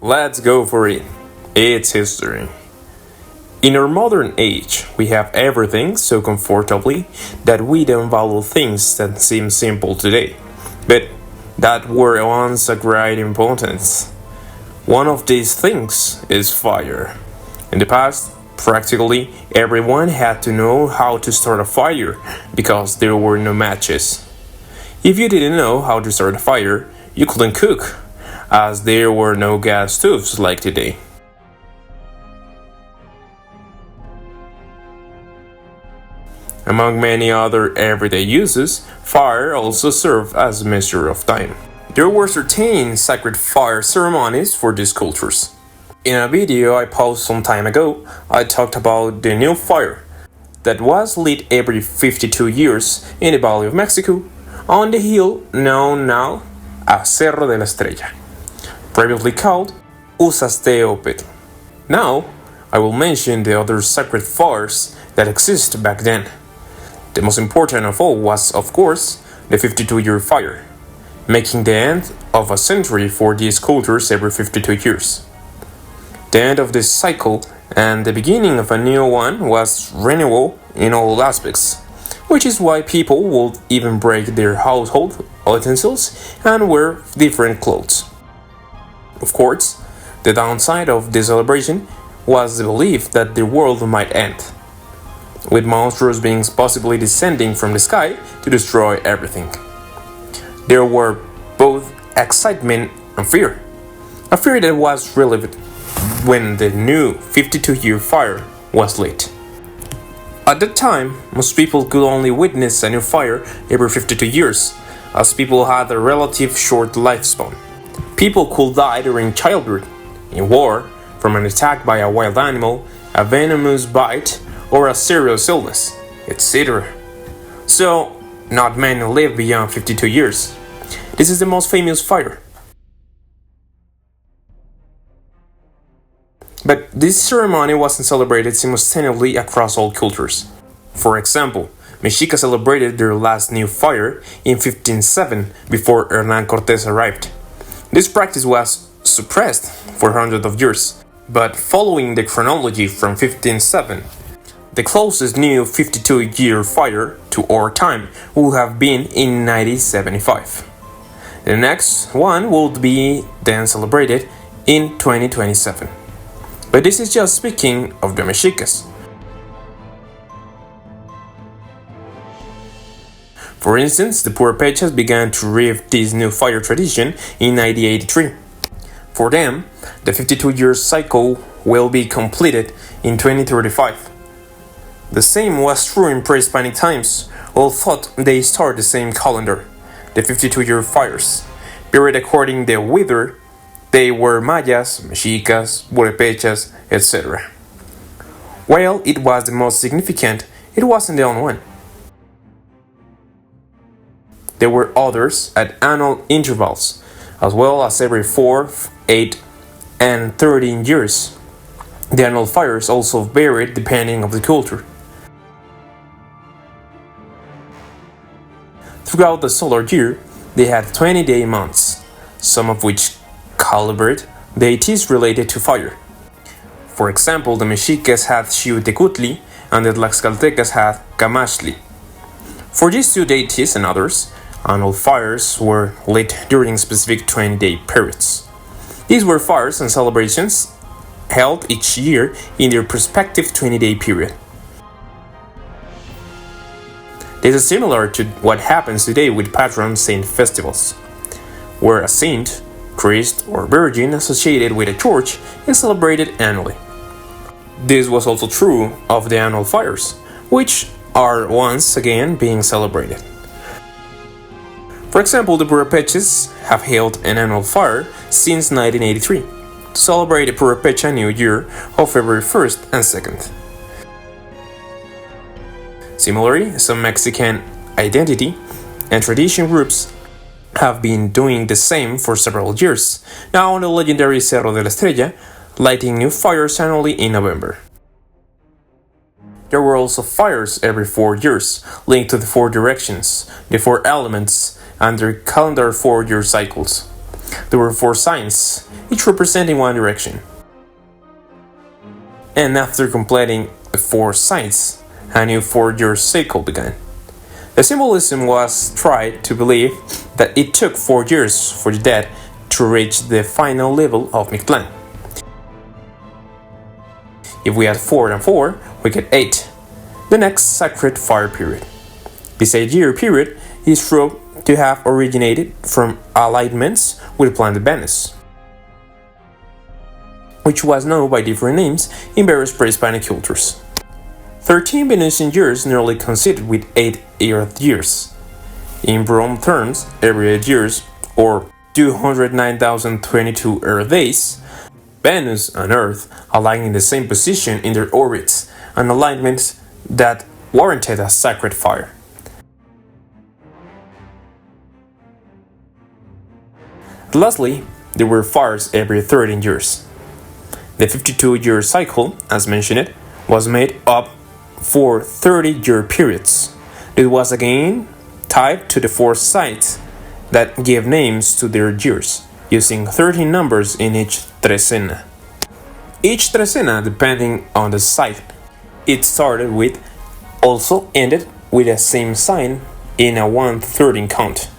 Let's go for it. It's history. In our modern age, we have everything so comfortably that we don't value things that seem simple today, but that were once of great importance. One of these things is fire. In the past, practically everyone had to know how to start a fire because there were no matches. If you didn't know how to start a fire, you couldn't cook, as there were no gas stoves like today. Among many other everyday uses, fire also served as a measure of time. There were certain sacred fire ceremonies for these cultures. In a video I posted some time ago, I talked about the new fire that was lit every 52 years in the Valley of Mexico on the hill known now as Cerro de la Estrella, previously called Uzastecopetl. Now, I will mention the other sacred fires that existed back then. The most important of all was, of course, the 52-year fire, making the end of a century for these cultures every 52 years. The end of this cycle and the beginning of a new one was renewal in all aspects, which is why people would even break their household utensils and wear different clothes. Of course, the downside of this celebration was the belief that the world might end, with monstrous beings possibly descending from the sky to destroy everything. There were both excitement and fear, a fear that was relevant when the new 52-year fire was lit. At that time, most people could only witness a new fire every 52 years, as people had a relative short lifespan. People could die during childbirth, in war, from an attack by a wild animal, a venomous bite, or a serious illness, etc. So, not many live beyond 52 years. This is the most famous fire. But this ceremony wasn't celebrated simultaneously across all cultures. For example, Mexica celebrated their last new fire in 1507 before Hernán Cortés arrived. This practice was suppressed for hundreds of years, but following the chronology from 1507, the closest new 52-year fire to our time would have been in 1975. The next one would be then celebrated in 2027. But this is just speaking of the Mexicas. For instance, the Purépechas began to revive this new fire tradition in 1983. For them, the 52-year cycle will be completed in 2035. The same was true in pre-Hispanic times, all thought they start the same calendar, the 52-year fires, period according to whether they were Mayas, Mexicas, Purépechas, etc. While it was the most significant, it wasn't the only one. There were others at annual intervals, as well as every 4, 8, and 13 years. The annual fires also varied depending on the culture. Throughout the solar year, they had 20-day months, some of which celebrate deities related to fire. For example, the Mexicas had Xiuhtecutli and the Tlaxcaltecas had Camaxtli. For these two deities and others, annual fires were lit during specific 20-day periods. These were fires and celebrations held each year in their respective 20-day period. This is similar to what happens today with patron saint festivals, where a saint, priest, or virgin associated with a church is celebrated annually. This was also true of the annual fires, which are once again being celebrated. For example, the Purépechas have held an annual fire since 1983 to celebrate the Purépecha New Year of February 1st and 2nd. Similarly, some Mexican identity and tradition groups have been doing the same for several years, now on the legendary Cerro de la Estrella, lighting new fires annually in November. There were also fires every 4 years, linked to the 4 directions, the 4 elements, and their calendar 4-year cycles. There were 4 signs, each representing one direction. And after completing the 4 signs, a new 4-year cycle began. The symbolism was tried to believe that it took 4 years for the dead to reach the final level of Mictlan. If we add 4 and 4, we get 8, the next sacred fire period. This 8-year period is thought to have originated from alignments with planet Venus, which was known by different names in various pre-Hispanic cultures. 13 Venusian years nearly coincided with 8 Earth years. In Rome terms, every 8 years, or 209,022 Earth days, Venus and Earth aligned in the same position in their orbits, an alignment that warranted a sacred fire. Lastly, there were fires every 13 years. The 52-year cycle, as mentioned, was made up for 30-year periods. It was again tied to the 4 sites that gave names to their years, using 13 numbers in each trecena. Each trecena, depending on the site it started with, also ended with the same sign in a 1 to 13 count.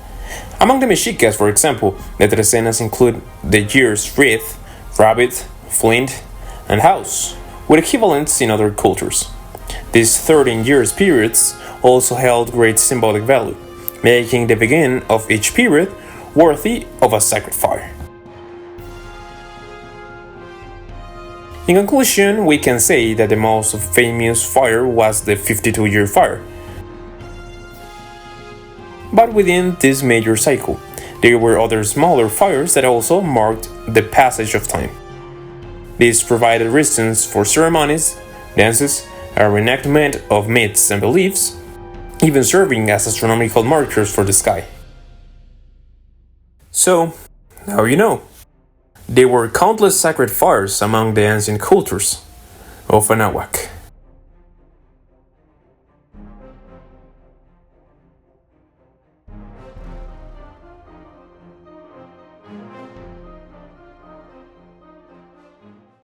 Among the Mexicas, for example, the trecenas include the years wreath, rabbit, flint, and house, with equivalents in other cultures. These 13 years periods also held great symbolic value, making the beginning of each period worthy of a sacred fire. In conclusion, we can say that the most famous fire was the 52-year fire. But within this major cycle, there were other smaller fires that also marked the passage of time. These provided reasons for ceremonies, dances, a reenactment of myths and beliefs, even serving as astronomical markers for the sky. So, now you know. There were countless sacred fires among the ancient cultures of Anahuac.